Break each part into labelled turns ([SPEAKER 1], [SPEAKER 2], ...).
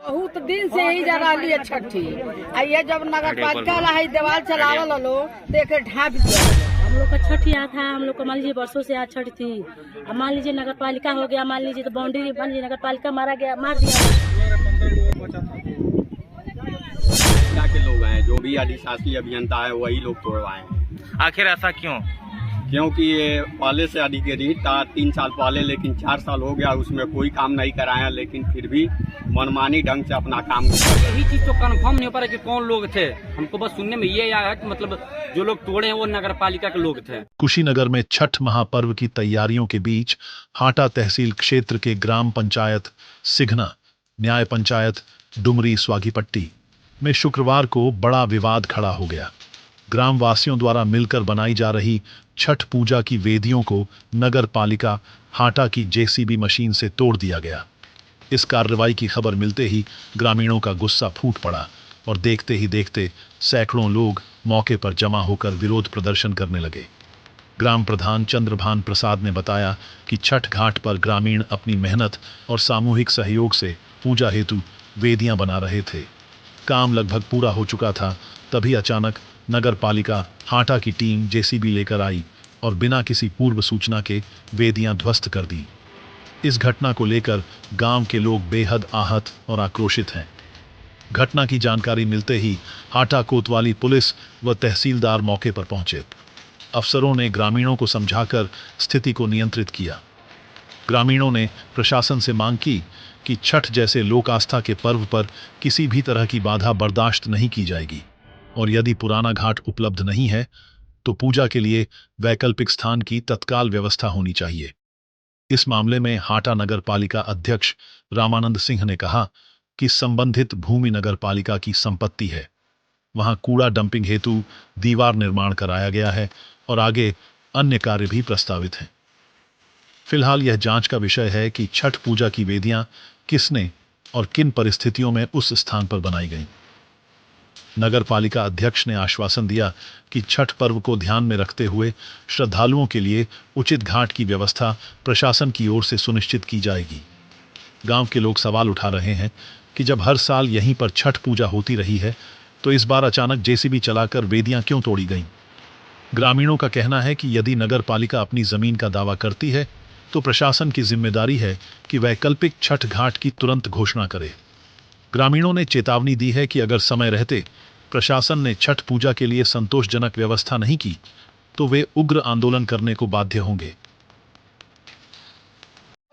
[SPEAKER 1] बहुत दिन से यही जा रही है छठी। ये जब नगर पालिका वाला है दीवार चलावल लो देखे ढांप दिया।
[SPEAKER 2] हम लोग का छठ याद था, हम लोग को मान लीजिए वर्षों से आज छठ थी। अब मान लीजिए नगर पालिका हो गया, मान लीजिए तो बाउंड्री बन लीजिए, नगर पालिका मार दिया।
[SPEAKER 3] के लोग हैं जो भी अधिशासी अभियंता है वही लोग तोड़वाए।
[SPEAKER 4] आखिर ऐसा क्यों?
[SPEAKER 3] क्योंकि ये पहले से अधिकारी था 3 साल पहले, लेकिन 4 साल हो गया उसमें कोई काम नहीं कराया, लेकिन फिर भी मनमानी ढंग से अपना काम
[SPEAKER 5] यही चीज तो कंफर्म नहीं हो पा रहा कि कौन लोग थे। हमको बस सुनने में ये आया कि मतलब जो लोग तोड़े हैं वो नगर पालिका के लोग थे।
[SPEAKER 6] कुशीनगर में छठ महापर्व की तैयारियों के बीच हाटा तहसील क्षेत्र के ग्राम पंचायत सिघना, न्याय पंचायत डुमरी स्वागीपट्टी में शुक्रवार को बड़ा विवाद खड़ा हो गया। ग्रामवासियों द्वारा मिलकर बनाई जा रही छठ पूजा की वेदियों को नगर पालिका हाटा की जेसीबी मशीन से तोड़ दिया गया। इस कार्रवाई की खबर मिलते ही ग्रामीणों का गुस्सा फूट पड़ा और देखते ही देखते सैकड़ों लोग मौके पर जमा होकर विरोध प्रदर्शन करने लगे। ग्राम प्रधान चंद्रभान प्रसाद ने बताया कि छठ घाट पर ग्रामीण अपनी मेहनत और सामूहिक सहयोग से पूजा हेतु वेदियां बना रहे थे। काम लगभग पूरा हो चुका था, तभी अचानक नगर पालिका हाटा की टीम जेसीबी लेकर आई और बिना किसी पूर्व सूचना के वेदियां ध्वस्त कर दी। इस घटना को लेकर गांव के लोग बेहद आहत और आक्रोशित हैं। घटना की जानकारी मिलते ही हाटा कोतवाली पुलिस व तहसीलदार मौके पर पहुंचे। अफसरों ने ग्रामीणों को समझाकर स्थिति को नियंत्रित किया। ग्रामीणों ने प्रशासन से मांग की कि छठ जैसे लोक आस्था के पर्व पर किसी भी तरह की बाधा बर्दाश्त नहीं की जाएगी और यदि पुराना घाट उपलब्ध नहीं है तो पूजा के लिए वैकल्पिक स्थान की तत्काल व्यवस्था होनी चाहिए। इस मामले में हाटा नगर पालिका अध्यक्ष रामानंद सिंह ने कहा कि संबंधित भूमि नगर पालिका की संपत्ति है, वहां कूड़ा डंपिंग हेतु दीवार निर्माण कराया गया है और आगे अन्य कार्य भी प्रस्तावित हैं। फिलहाल यह जांच का विषय है कि छठ पूजा की वेदियां किसने और किन परिस्थितियों में उस स्थान पर बनाई गईं। नगर पालिका अध्यक्ष ने आश्वासन दिया कि छठ पर्व को ध्यान में रखते हुए श्रद्धालुओं के लिए उचित घाट की व्यवस्था प्रशासन की ओर से सुनिश्चित की जाएगी। गांव के लोग सवाल उठा रहे हैं कि जब हर साल यहीं पर छठ पूजा होती रही है तो इस बार अचानक जेसीबी चलाकर वेदियां क्यों तोड़ी गईं। ग्रामीणों का कहना है कि यदि नगर पालिका अपनी जमीन का दावा करती है तो प्रशासन की जिम्मेदारी है कि वैकल्पिक छठ घाट की तुरंत घोषणा करे। ग्रामीणों ने चेतावनी दी है कि अगर समय रहते प्रशासन ने छठ पूजा के लिए संतोषजनक व्यवस्था नहीं की तो वे उग्र आंदोलन करने को बाध्य होंगे।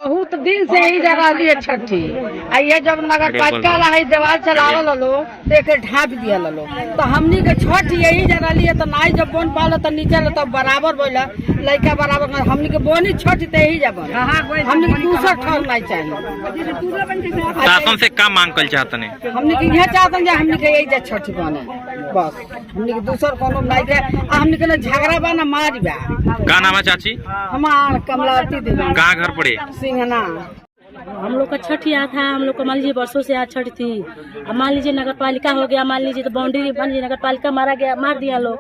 [SPEAKER 1] बहुत दिन से यही जा रही है छठी। ये जब नगर पालिका वाला है दीवार चलावल लो देखे ढांप दिया लो, तो हमनी के छठ यही जा रही है। तो नाई जब बोन पालो तो नीचे तो बराबर बोला लड़का बराबर, हमनी के बोनी छठ तो यही जब हमनी के दूसरा ठहर नहीं चाहिए।
[SPEAKER 4] शासन से क्या मांग कर चाहते हैं?
[SPEAKER 1] हमनी के यह चाहते हैं हमनी के यही जा छठ बने, बस हमनी के दूसर कोनो नहीं के। हमनी के झगड़ा बा ना मार बा।
[SPEAKER 4] क्या नाम है चाची?
[SPEAKER 1] हमार कमलावती देवी।
[SPEAKER 4] कहाँ घर पड़े?
[SPEAKER 1] सिंघना।
[SPEAKER 2] हम लोग का छठ याद था, हम लोग को मान लीजिए वर्षों से आज छठ थी। अब मान लीजिए नगर पालिका हो गया, मान लीजिए तो बाउंड्री बन लीजिए, नगर पालिका मार दिया लोग।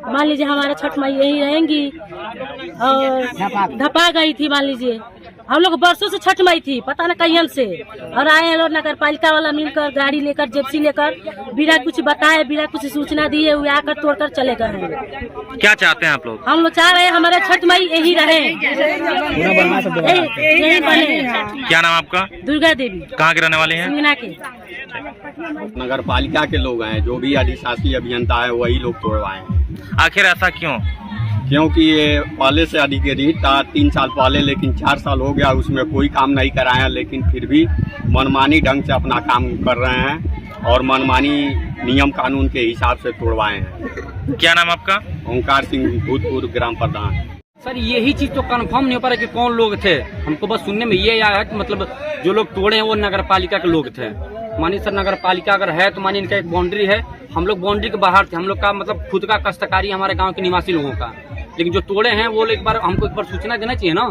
[SPEAKER 2] मान लीजिए हमारा छठ माई यही रहेंगी और धपा गई थी। मान लीजिए हम लोग वर्षों से छठ माई थी, पता न कहीं से, और आए हैं लोग नगर पालिका वाला मिलकर गाड़ी लेकर जेपसी लेकर बिना कुछ बताए बिना कुछ सूचना दिए हुए आकर तोड़कर चले गए हैं।
[SPEAKER 4] क्या चाहते हैं आप लोग?
[SPEAKER 2] हम लोग चाह रहे हैं हमारे छठ माई यही रहे, यही बने।
[SPEAKER 4] क्या नाम आपका?
[SPEAKER 2] दुर्गा देवी।
[SPEAKER 4] कहाँ के रहने वाले हैं?
[SPEAKER 2] सिंघना के।
[SPEAKER 3] नगर पालिका के लोग हैं जो भी अधिशासी अभियंता है वही लोग तोड़वाए।
[SPEAKER 4] आखिर ऐसा क्यों?
[SPEAKER 3] क्योंकि ये पहले से अधिकारी था 3 साल पहले, लेकिन 4 साल हो गया उसमें कोई काम नहीं कराया, लेकिन फिर भी मनमानी ढंग से अपना काम कर रहे हैं और मनमानी नियम कानून के हिसाब से तोड़वाए हैं।
[SPEAKER 4] क्या नाम आपका?
[SPEAKER 3] ओंकार सिंह, भूतपूर्व ग्राम प्रधान।
[SPEAKER 5] सर यही चीज तो कंफर्म नहीं हो पा रहा कि कौन लोग थे। हमको बस सुनने में ये आया कि मतलब जो लोग तोड़े हैं वो नगर पालिका के लोग थे। मानिए सर नगर पालिका अगर है तो मानिए इनका एक बाउंड्री है, हम लोग बाउंड्री के बाहर थे। हम लोग का मतलब खुद का काश्तकारी हमारे गांव के निवासी लोगों का, लेकिन जो तोड़े हैं वो एक बार हमको एक बार सूचना देना चाहिए ना।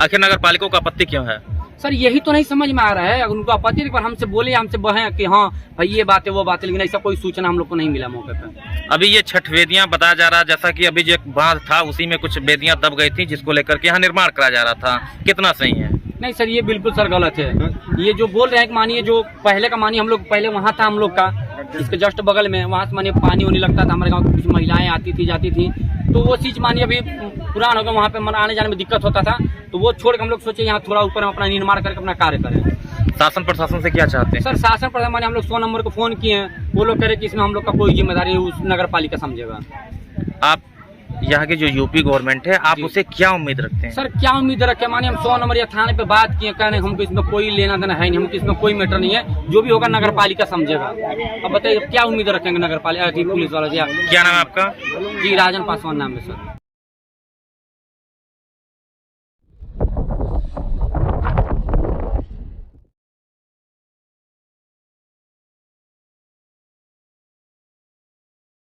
[SPEAKER 4] आखिर नगर पालिका को आपत्ति क्यों है?
[SPEAKER 5] सर यही तो नहीं समझ में आ रहा है। अगर उनको आपत्ति एक बार हमसे बोले, हमसे बहे कि हाँ भाई ये बात है वो बात है, लेकिन ऐसा कोई सूचना हम लोग को नहीं मिला मौके पर।
[SPEAKER 4] अभी ये छठ वेदियां बताया जा रहा है, जैसा कि अभी जो एक बांध था उसी में कुछ वेदियां दब गई थी जिसको लेकर के यहाँ निर्माण कराया जा रहा था, कितना सही है?
[SPEAKER 5] नहीं सर ये बिल्कुल सर गलत है। ये जो बोल रहे हैं कि मानिए जो पहले का मानिए हम लोग पहले वहाँ था हम लोग का इसके जस्ट बगल में, वहाँ से मानिए पानी होने लगता था, हमारे गाँव कुछ महिलाएं आती थी जाती थी, तो वो चीज़ मानिए अभी पुराना हो गया, वहाँ पे आने जाने में दिक्कत होता था, तो वो छोड़ के हम लोग सोचे यहाँ थोड़ा ऊपर हम अपना निर्माण करके अपना कार्य करें।
[SPEAKER 4] शासन प्रशासन से क्या चाहते हैं?
[SPEAKER 5] सर शासन प्रशासन माने हम लोग 100 नंबर को फोन किए हैं, वो लोग कह रहे कि इसमें हम लोग का कोई जिम्मेदारी उस नगर पालिका समझेगा।
[SPEAKER 4] आप यहाँ के जो यूपी गवर्नमेंट है, आप
[SPEAKER 5] जी।
[SPEAKER 4] उसे क्या उम्मीद रखते हैं?
[SPEAKER 5] सर क्या उम्मीद रखे, मानिए हम 100 नंबर या थाने पे बात किए, कह रहे हमको इसमें कोई लेना देना है नहीं, हमको इसमें कोई मैटर नहीं है, जो भी होगा नगर पालिका समझेगा। अब बताइए क्या उम्मीद रखेंगे नगर पालिका पुलिस वाला?
[SPEAKER 4] क्या नाम है आपका?
[SPEAKER 5] जी राजन पासवान नाम है सर।